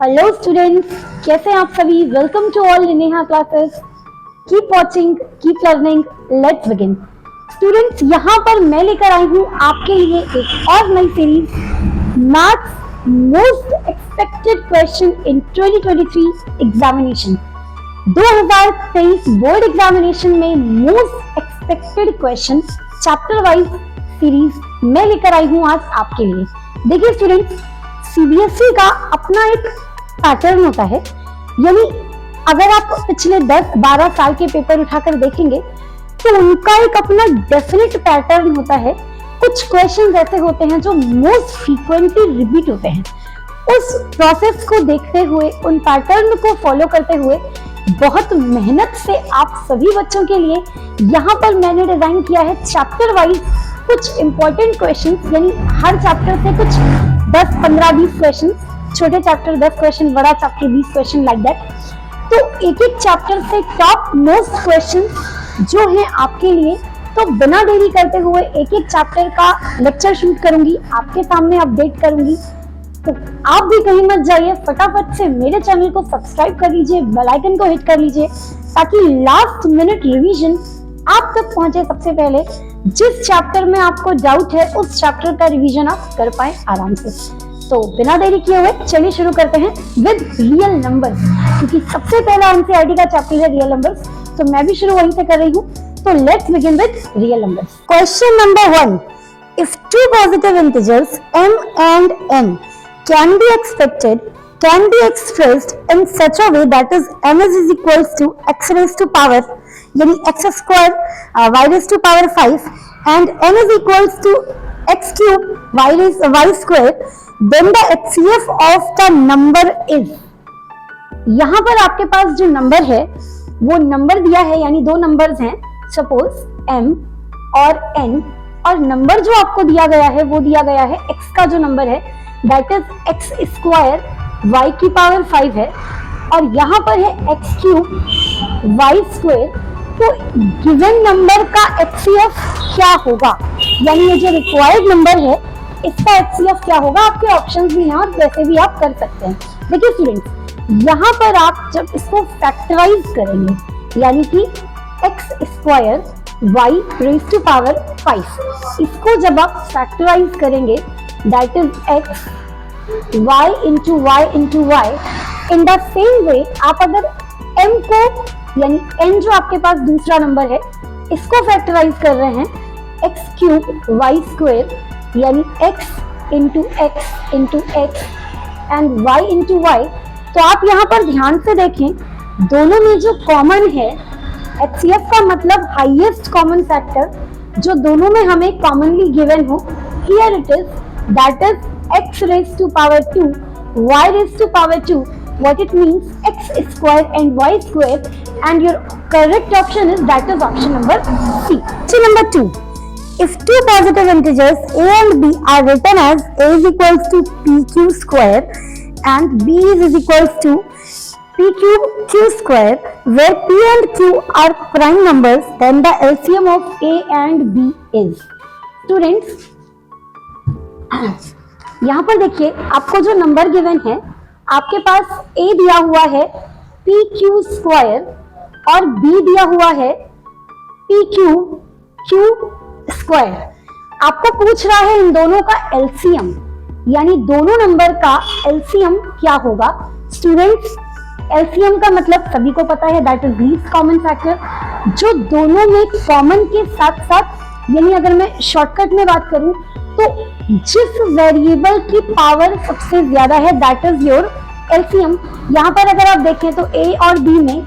Hello students, कैसे हैं आप सभी। Welcome to all Neha classes. Keep watching, keep learning, let's begin. Students, यहाँ पर मैं लेकर आई हूँ आपके लिए एक और नई series, maths most expected question in 2023 examination. 2023 board examination में most expected question chapter wise series मैं लेकर आई हूँ आज आपके लिए। देखिए स्टूडेंट्स, सीबीएसई का अपना एक पैटर्न होता है, यानी अगर आप पिछले 10-12 साल के पेपर उठाकर देखेंगे तो उनका एक अपना डेफिनेट पैटर्न होता है। कुछ क्वेश्चंस ऐसे होते हैं जो मोस्ट फ्रीक्वेंटली रिपीट होते हैं। उस प्रोसेस को देखते हुए, उन पैटर्न को फॉलो करते हुए बहुत मेहनत से आप सभी बच्चों के लिए यहाँ पर मैंने डिजाइन किया है चैप्टर वाइज कुछ इंपॉर्टेंट क्वेश्चंस, यानी हर चैप्टर से कुछ 10, 15, 20 क्वेश्चन, छोटे चैप्टर 10 क्वेश्चन, बड़ा चैप्टर 20 क्वेश्चन, लाइक दैट। तो एक एक चैप्टर से टॉप मोस्ट क्वेश्चन जो है आपके लिए। तो बिना देरी करते हुए एक एक चैप्टर का लेक्चर शूट करूंगी, आपके सामने अपडेट करूंगी। तो आप भी कहीं मत जाइए, फटाफट से मेरे चैनल को सब्सक्राइब कर लीजिए, बेल आइकन को हिट कर लीजिए, ताकि लास्ट मिनट रिवीजन आप तक पहुंचे सबसे पहले। जिस चैप्टर में आपको डाउट है उस चैप्टर का रिवीजन आप कर पाए आराम से। तो बिना देरी किए हुए चलिए शुरू करते हैं विद रियल नंबर्स, क्योंकि सबसे पहला एनसीईआरटी का चैप्टर है रियल नंबर्स, तो मैं भी शुरू वहीं से कर रही हूँ। तो let's begin with real numbers. Question number 1, if two positive integers m and n can be expressed in such a way that is m is equals to x raised to power, यानी x square y raised to power 5 and n is equals to x cube y square, then the HCF of the number is। यहाँ पर आपके पास जो number है वो number दिया है, यानी दो नंबर्स हैं, सपोज m और n, और नंबर जो आपको दिया गया है वो दिया गया है x का जो नंबर है that is x square y की पावर 5 है, और यहाँ पर है x क्यूब y स्क्वायर। तो गिवन नंबर का HCF क्या होगा, यानी ये जो रिक्वायर्ड नंबर है इसका HCF क्या होगा। आपके ऑप्शंस भी हैं और वैसे भी आप कर सकते हैं। देखिए स्टूडेंट्स, यहाँ पर आप जब इसको फैक्टराइज करेंगे, यानी कि x square y raise to power 5, इसको जब आप फैक्टराइज करेंगे that is x y into y into y. In the same way आप अगर m को, यानी n जो आपके पास दूसरा नंबर है, इसको फैक्टराइज कर रहे हैं x क्यूब y स्क्वायर, यानी x into x into x and y into y. तो आप यहाँ पर ध्यान से देखें, दोनों में जो कॉमन है HCF का मतलब हाईएस्ट कॉमन फैक्टर जो दोनों में हमें कॉमनली गिवन हो, here it is that is x raised to power 2 y raised to power 2, what it means x square and y square, and your correct option is that is option number C. Question number 2, if two positive integers a and b are written as a is equals to pq square and b is equals to p cube q square, where p and q are prime numbers, then the LCM of a and b is। Students, यहाँ पर देखिए, आपको जो number given है, आपके पास a दिया हुआ है पी क्यू स्क्वायर और b दिया हुआ है पी क्यूब क्यू स्क्वायर। आपको पूछ रहा है इन दोनों का एलसीएम, यानी दोनों नंबर का एलसीएम क्या होगा। स्टूडेंट्स, एलसीएम का मतलब सभी को पता है, that is least common factor, जो दोनों में कॉमन के साथ साथ, यानी अगर मैं शॉर्टकट में बात करूं तो जिस वेरिएबल की पावर सबसे ज्यादा है दैट इज योर एलसीएम। यहाँ पर अगर आप देखें तो a और b में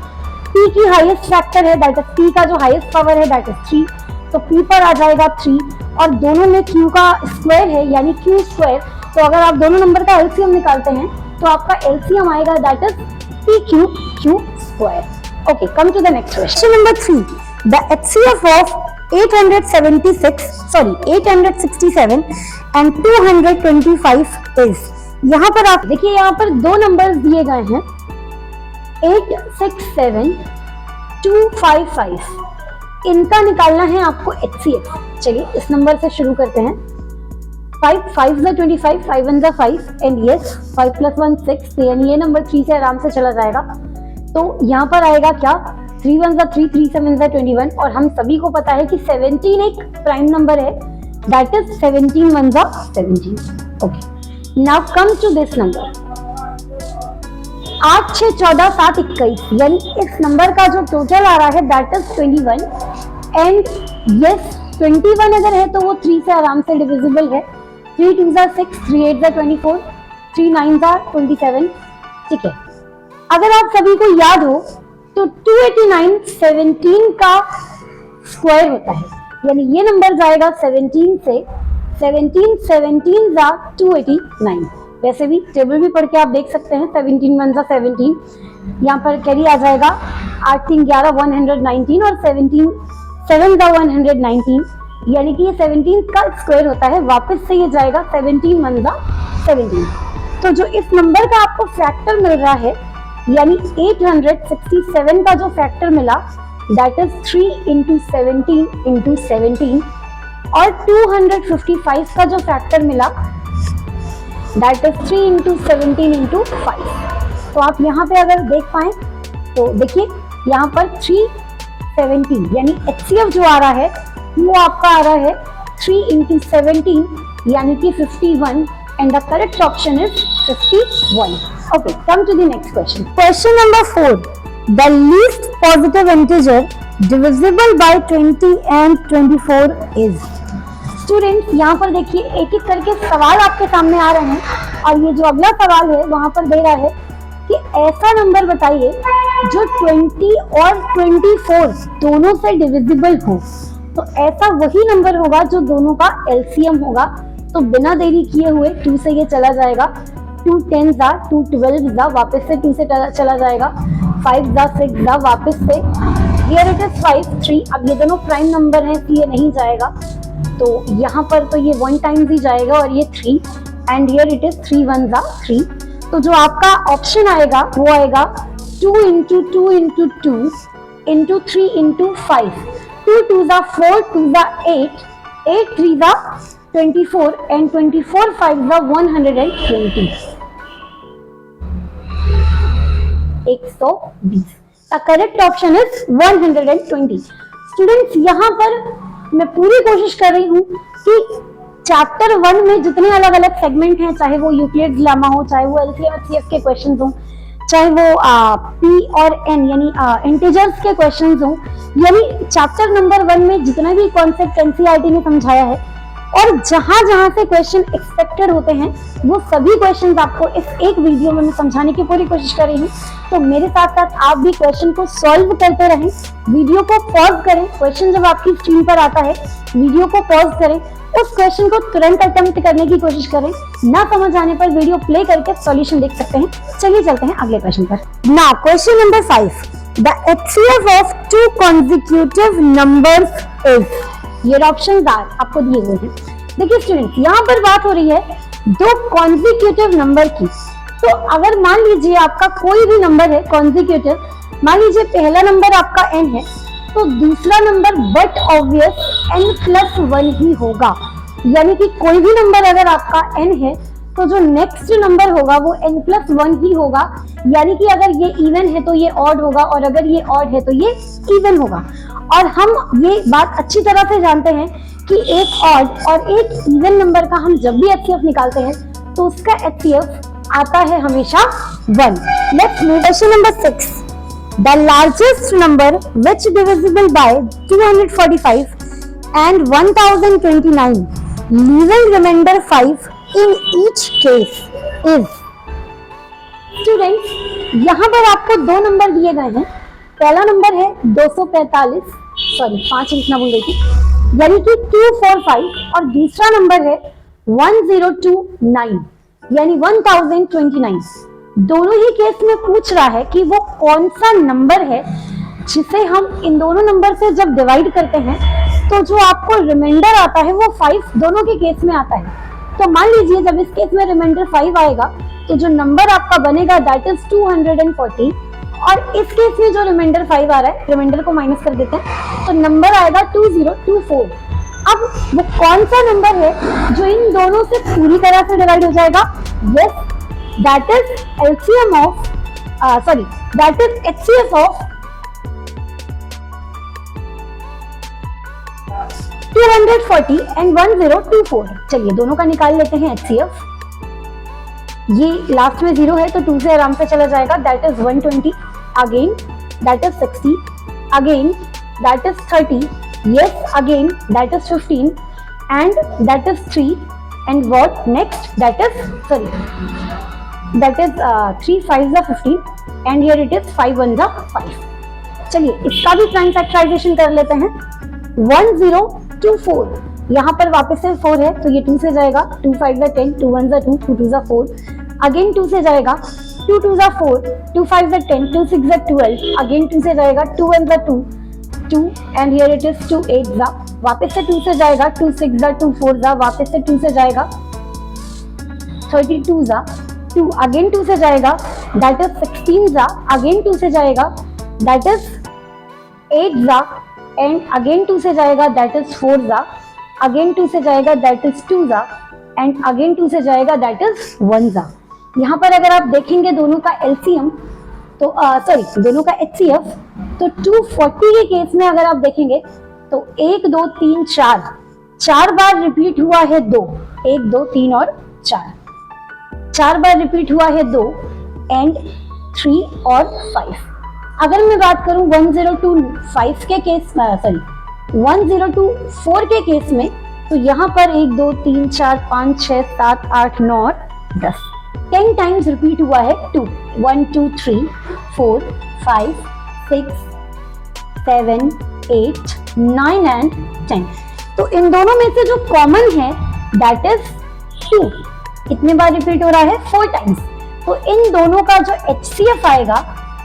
p की हाईएस्ट फैक्टर है, दैट इज p का जो हाईएस्ट पावर है दैट इज 3, तो p पर आ जाएगा 3, और दोनों में q का स्क्वायर है यानी q स्क्वायर। तो अगर आप दोनों नंबर का एलसीएम निकालते हैं तो आपका एलसीएम आएगा that is p cube q square. Okay, come to the next question number 3, the HCF of 867 and 225 is। यहाँ पर आप देखिए, यहाँ पर दो नंबर्स दिए गए हैं 867, 255, इनका निकालना है आपको HCF। चलिए इस नंबर से शुरू करते हैं। 5 5 ज़ा 25, 5 1 ज़ा 5 एंड यस 5 + 1 6, यानी ये नंबर 3 से आराम से चला जाएगा। तो यहाँ पर आएगा क्या, 3 1 ज़ा 3, 3 7 ज़ा 21, और हम सभी को पता है कि 17 एक प्राइम नंबर है, दैट इज 17 1 ज़ा 17। Okay, now come to this number 8 6 14 7 21, यानी इस नंबर का जो टोटल आ रहा है दैट इज 21 एंड यस 21 अगर है तो वो 3 से आराम से डिविजिबल है। 3 2 ज़ा 6, 3 8 ज़ा 24, 3 9 ज़ा 27। ठीक है, अगर आप सभी को याद हो तो 289 17 का स्क्वायर होता है, यानी ये नंबर जाएगा 17 से, 17 17 ज़ा 289। वैसे भी टेबल भी पढ़ के आप देख सकते हैं, 17 1 ज़ा 17, यहाँ पर कैरी आ जाएगा 8 3 11 119 और 17 7 ज़ा 119, यानी कि ये 17 का स्क्वायर होता है। वापस से ये जाएगा 17 1 ज़ा 17। तो जो इस नंबर का आपको फैक्टर मिल रहा है, यानी 867 का जो फैक्टर मिला दैट इज 3 × 17 × 17, और 255 का जो फैक्टर मिला दैट इज 3 × 17 × 5। तो आप यहाँ पे अगर देख पाए तो देखिए यहाँ पर 370, यानी HCF जो आ रहा है वो आपका आ रहा है 3 × 17, यानी कि 51, and the correct option is 51. Okay, come to the next question. Question number 4. The least positive integer divisible by 20 and 24 is. Students, यहाँ पर देखिए एक एक करके सवाल आपके सामने आ रहे हैं, और ये जो अगला सवाल है वहाँ पर दे रहा है कि ऐसा नंबर बताइए जो 20 और 24 दोनों से डिविजिबल हो। तो ऐसा वही नंबर होगा जो दोनों का LCM होगा। तो बिना देरी किए हुए 2 से ये चला जाएगा, 2 10 ज़ा 2 12 ज़ा, वापस से 2 से चला जाएगा, 5 ज़ा 6 ज़ा, वापस से हियर इट इज 5 3। अब ये दोनों प्राइम नंबर हैं तो ये नहीं जाएगा, तो यहाँ पर तो ये 1 टाइम्स ही जाएगा और ये 3, एंड हियर इट इज 3 1 ज़ा 3। तो जो आपका ऑप्शन आएगा वो आएगा 2 × 2 × 2 × 3 × 5, 2 2 ज़ा 4, 2 ज़ा 8, 8 3 ज़ा 24, and 24 5 ज़ा 120, 120। The correct option is 120। Students, यहाँ पर मैं पूरी कोशिश कर रही हूँ कि चैप्टर 1 में जितने अलग अलग सेगमेंट हैं, चाहे वो यूक्लिड्स लेमा हो, चाहे वो LCM HCF के क्वेश्चंस हो, चाहे वो P और N यानी इंटीजर्स के क्वेश्चंस हो, यानी चैप्टर नंबर 1 में जितना भी कॉन्सेप्ट NCERT ने समझाया है और जहां जहां से क्वेश्चन एक्सपेक्टेड होते हैं वो सभी क्वेश्चंस आपको इस एक वीडियो में मैं समझाने की पूरी कोशिश कर रही हूँ। तो मेरे साथ साथ आप भी क्वेश्चन को सॉल्व करते रहें, वीडियो को पॉज करें, क्वेश्चन जब आपकी स्क्रीन पर आता है वीडियो को पॉज करें, उस क्वेश्चन को तुरंत अटेम्प्ट करने की कोशिश करें, ना समझ आने पर वीडियो प्ले करके सॉल्यूशन देख सकते हैं। चलिए चलते हैं अगले क्वेश्चन पर। Now question number 5, the HCF of 2 consecutive numbers is। ये ऑप्शंस आपको दिए हुए हैं। देखिए स्टूडेंट्स, यहाँ पर बात हो रही है 2 कॉन्जिक्यूटिव नंबर की। तो अगर मान लीजिए आपका कोई भी नंबर है कॉन्जिक्यूटिव, मान लीजिए पहला नंबर आपका n है, तो दूसरा नंबर बट ऑब्वियस n+1 ही होगा। यानी कि कोई भी नंबर अगर आपका n है तो जो नेक्स्ट नंबर होगा वो n+1 ही होगा। यानी कि अगर ये इवन है तो ये ऑड होगा, और अगर ये ऑड है तो ये इवन होगा। और हम ये बात अच्छी तरह से जानते हैं कि एक ऑड और एक इवन नंबर का हम जब भी HCF निकालते हैं तो उसका HCF आता है हमेशा 1। Let's move question number 6। The largest number which divisible by 245 and 1029 leaving remainder 5 in each case is। Students, यहाँ पर आपको 2 नंबर दिए गए हैं। पहला नंबर है 245, सॉरी 5 लिखना भूल गई थी, यानी कि 245, और दूसरा नंबर है 1029 यानी 1029। दोनों ही केस में पूछ रहा है कि वो कौन सा नंबर है जिसे हम इन दोनों नंबर से जब डिवाइड करते हैं तो जो आपको रिमाइंडर आता है वो 5 दोनों के केस में आता है। तो मान लीजिए जब इस केस में रिमाइंडर 5 आएगा तो जो नंबर आपका बनेगा दैट इज 240, और इस केस में जो रिमाइंडर 5 आ रहा है, रिमाइंडर को माइनस कर देते हैं तो नंबर आएगा 2024। अब वो कौन सा नंबर है जो इन दोनों से पूरी तरह से डिवाइड हो जाएगा? Yes, that is LCM of that is HCF of 240 and 1024। चलिए दोनों का निकाल लेते हैं एचसीएफ। ये लास्ट में 0 है तो 2 से आराम से चला जाएगा, that is 120, again that is 60, again that is 30, yes, again that is 15 and that is 3 and what next, that is 3 5s are 15 and here it is 5 1s are 5। चलिए इसका भी प्राइम फैक्टराइजेशन कर लेते हैं। 1024, यहाँ पर वापस से 4 है तो ये 2 से जाएगा, 2 5s are 10, 2 1s are 2, 2 2s are 4, again 2 से जाएगा, 2 2s are 4, 2 5s are 10, 2 6s are 12, again 2 से जाएगा, 2 1s are 2 and here it is 2 8s are, वापस से 2 से जाएगा, 2 6s are 2 4s are, वापस से 2 से जाएगा, 32s are 2, अगेन 2 से जाएगा, that is 16s are, again 2 से जाएगा, that is 8s are and again 2 से जाएगा, that is 4s are, again 2 से जाएगा, that is 2s are and again 2 से जाएगा, that is 1s are। यहाँ पर अगर आप देखेंगे दोनों का एलसीएम तो दोनों का एचसीएफ तो 240 के केस में अगर आप देखेंगे तो 1 2 3 4 बार रिपीट हुआ है 2, 1 2 3 और 4 बार रिपीट हुआ है 2 एंड 3 और 5। अगर मैं बात करूं 1025 के केस 1024 के केस में तो यहाँ पर 1 2 3 4 5 6 7 8 9 और 10 10 टाइम्स रिपीट हुआ है 2, 1 2 3 4 5 6 7 8 9 एंड 10। तो इन दोनों में से जो कॉमन है दैट इज 2, कितने बार रिपीट हो रहा है? 4 टाइम्स। तो इन दोनों का जो एचसीएफ आएगा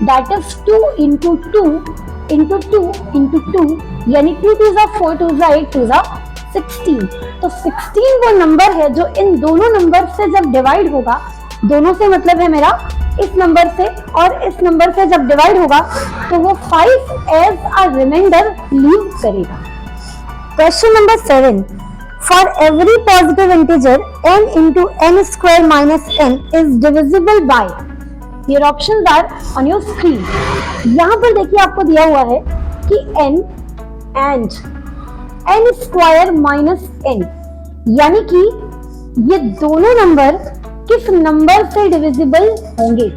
that is 2 into 2 into 2 into 2 यानी 2 2s are 4, 2s are 8, 2s are 16। तो 16 वो नंबर है जो इन दोनों नंबर से जब डिवाइड होगा, दोनों से मतलब है मेरा इस नंबर से और इस नंबर से जब डिवाइड होगा तो वो 5 एज अ रिमाइंडर लीव करेगा। Question number 7, for every positive integer n into n square minus n is divisible by, your options are on your screen। यहाँ पर देखिए आपको दिया हुआ है कि n and n square minus n यानी कि ये दोनों नंबर किस नंबर से डिविजिबल होंगे।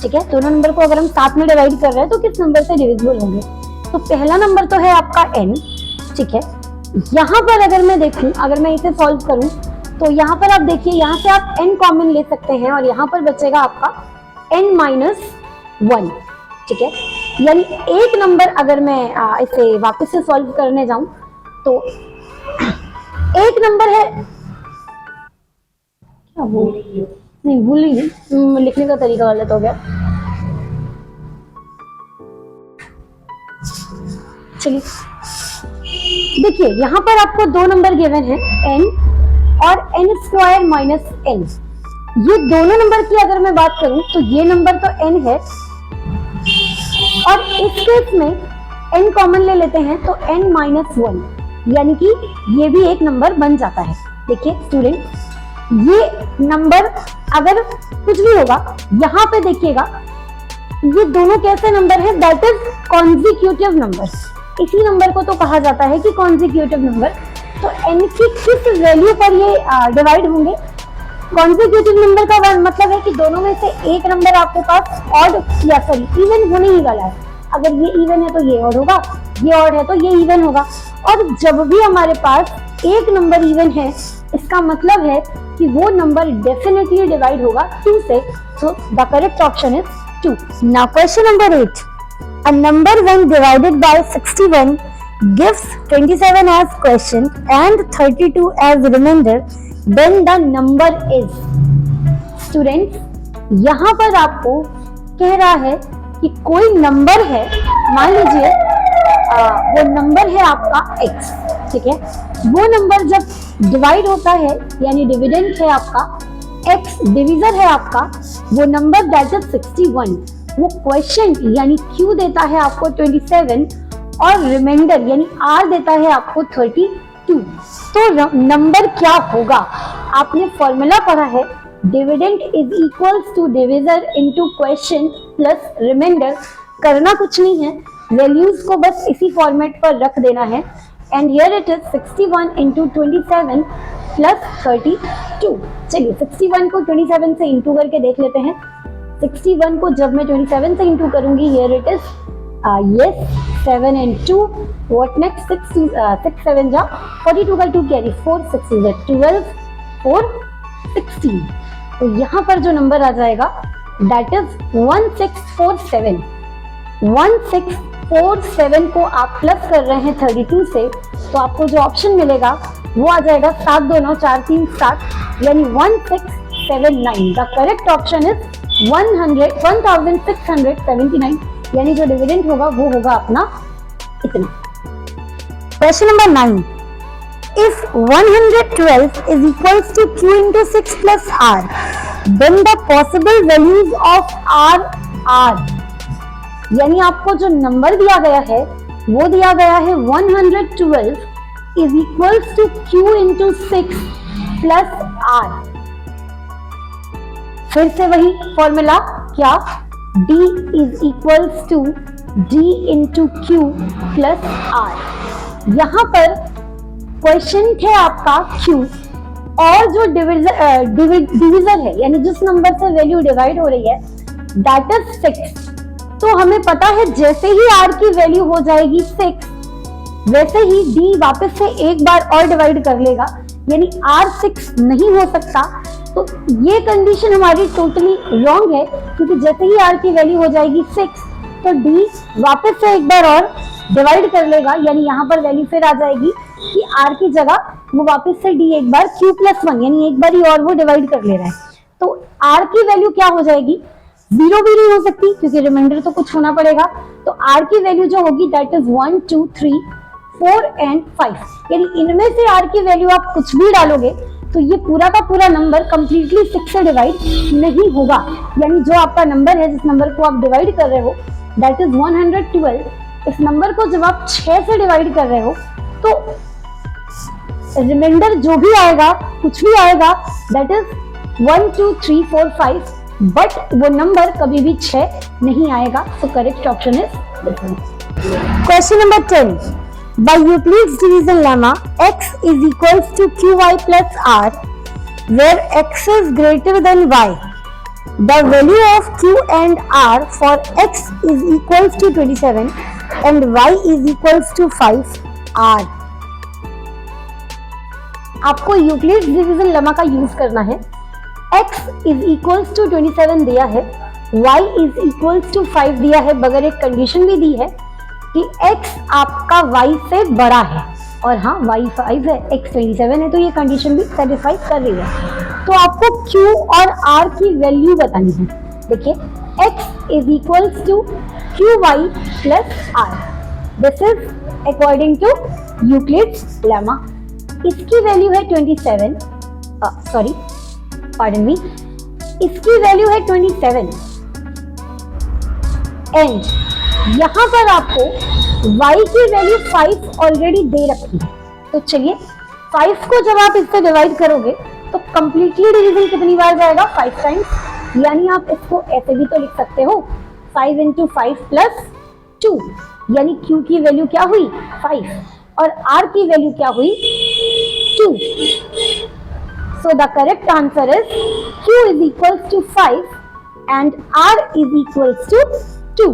ठीक है, दोनों नंबर को अगर हम साथ में डिवाइड कर रहे हैं तो किस नंबर से डिविजिबल होंगे। तो पहला नंबर तो है आपका n। ठीक है, यहाँ पर अगर मैं देखूं, अगर मैं इसे सॉल्व करूं तो यहाँ पर आप देखिए, यहाँ से आप n कॉमन ले सकते हैं और यहाँ पर बचेगा आपका n माइनस 1। ठीक है, यानी एक नंबर अगर मैं इसे वापस से सॉल्व करने जाऊं तो एक नंबर है, क्या नहीं भूल ही, लिखने का तरीका गलत हो गया। चलिए देखिए, यहाँ पर आपको दो नंबर गिवन है n और n स्क्वायर माइनस n। ये दोनों नंबर की अगर मैं बात करूं तो ये नंबर तो n है और इस केस में n कॉमन ले लेते हैं तो n माइनस 1, यानी कि ये भी एक नंबर बन जाता है। देखिए स्टूडेंट, ये नंबर अगर कुछ भी होगा, यहाँ पे देखिएगा ये दोनों कैसे नंबर है, दैट इज कॉन्जिक्यूटिव नंबर। इसी नंबर को तो कहा जाता है कि कॉन्जिक्यूटिव नंबर। तो n की किस वैल्यू पर ये डिवाइड होंगे। कॉन्जिक्यूटिव नंबर का मतलब है कि दोनों में से एक नंबर आपके पास ऑड या सॉरी इवन होने ही वाला है। अगर ये इवन है तो ये ऑड होगा, ये ऑड है तो ये इवन होगा। और जब भी हमारे पास एक नंबर इवन है, इसका मतलब है कि वो नंबर डेफिनेटली डिवाइड होगा 2 से। So the correct option is 2। Now question number 8, a number when divided by 61 gives 27 as quotient and 32 as remainder, then the number is। Students, यहाँ पर आपको कह रहा है कि कोई नंबर है, मान लीजिए वो नंबर है आपका x। ठीक है, वो नंबर जब डिवाइड होता है यानी डिविडेंड है आपका, x डिविजर है आपका, वो नंबर दैट इज 61, वो क्वेश्चन यानी q देता है आपको 27 और रिमाइंडर यानी r देता है आपको 32। 2। तो नंबर क्या होगा? आपने फॉर्मूला पढ़ा है, dividend is equals to divisor into question plus remainder. करना कुछ नहीं है, वैल्यूज को बस इसी फॉर्मेट पर रख देना है। And here it is 61 into 27 plus 32। चलिए 61 को 27 से इंटू करके देख लेते हैं। 61 को जब मैं 27 से इंटू करूंगी, here it is yes 7 and 2 what next 6 7 जा 42 का 2 कैरी 4 6 is 12 4 16। तो यहाँ पर जो नंबर आ जाएगा that is 1647। 1647 को आप प्लस कर रहे हैं 32 से, तो आपको जो ऑप्शन मिलेगा वो आ जाएगा 7 2 9 4 3 7 यानी 1679। द करेक्ट ऑप्शन इज 1679 यानी जो डिविडेंड होगा वो होगा अपना इतना। Question number 9, if 112 is equals to q into 6 plus r, then the possible values of r are, यानी आपको जो नंबर दिया गया है वो दिया गया है 112 is equals to q into 6 plus r। फिर से वही फॉर्मूला, क्या? D is equals to D into Q plus R। यहाँ पर क्वेश्चन है आपका Q और जो डिविजर है यानी जिस नंबर से वैल्यू डिवाइड हो रही है दैट इज 6। तो हमें पता है जैसे ही R की वैल्यू हो जाएगी 6 वैसे ही D वापस से एक बार और डिवाइड कर लेगा, यानी R 6 नहीं हो सकता। तो ये कंडीशन हमारी टोटली रॉन्ग है, क्योंकि जैसे ही R की वैल्यू हो जाएगी 6 तो D वापस से एक बार और डिवाइड कर लेगा, यानी यहाँ पर वैल्यू फिर आ जाएगी कि R की जगह वो वापस से D एक बार Q+1 यानी एक बार ही और वो डिवाइड कर ले रहा है। तो R की वैल्यू क्या हो जाएगी? 0 भी नहीं हो सकती क्योंकि रिमाइंडर तो कुछ होना पड़ेगा। तो R की वैल्यू जो होगी दैट इज 1 2 3 4 एंड 5, यानी इनमें से R की वैल्यू आप कुछ भी डालोगे तो ये पूरा का पूरा नंबर कंप्लीटली 6 से डिवाइड नहीं होगा। यानी जो आपका नंबर है, जिस नंबर को आप डिवाइड कर रहे हो दैट इज 112, इस नंबर को जब आप 6 से डिवाइड कर रहे हो तो रिमाइंडर जो भी आएगा कुछ भी आएगा दैट इज 1 2 3 4 5, बट वो नंबर कभी भी 6 नहीं आएगा। तो correct option is question number 10, by Euclid's division lemma x is equals to qy plus r where x is greater than y. The value of q and r for x is equals to 27 and y is equals to 5 r। आपको Euclid's division lemma का use करना है। x is equals to 27 दिया है, y is equals to 5 दिया है, बगैर एक कंडीशन भी दी है कि x आपका y से बड़ा है, और हाँ y 5 है x 27 है, तो ये कंडीशन भी सेटिस्फाई कर रही है। तो आपको q और r की वैल्यू बतानी है। देखिए x is equals to qy plus r, this is according to Euclid's lemma. इसकी वैल्यू है 27, सॉरी पार्डन मी, इसकी वैल्यू है 27 एंड यहाँ पर आपको y की वैल्यू 5 ऑलरेडी दे रखी है। तो चलिए 5 को जब आप इससे डिवाइड करोगे तो कंप्लीटली डिवीजन कितनी बार जाएगा? 5 टाइम्स। यानी आप इसको ऐसे भी तो लिख सकते हो 5 into 5 plus 2, यानी q की वैल्यू क्या हुई? 5 और r की वैल्यू क्या हुई? 2। So the correct answer is q is equals to 5 and r is equals to 2।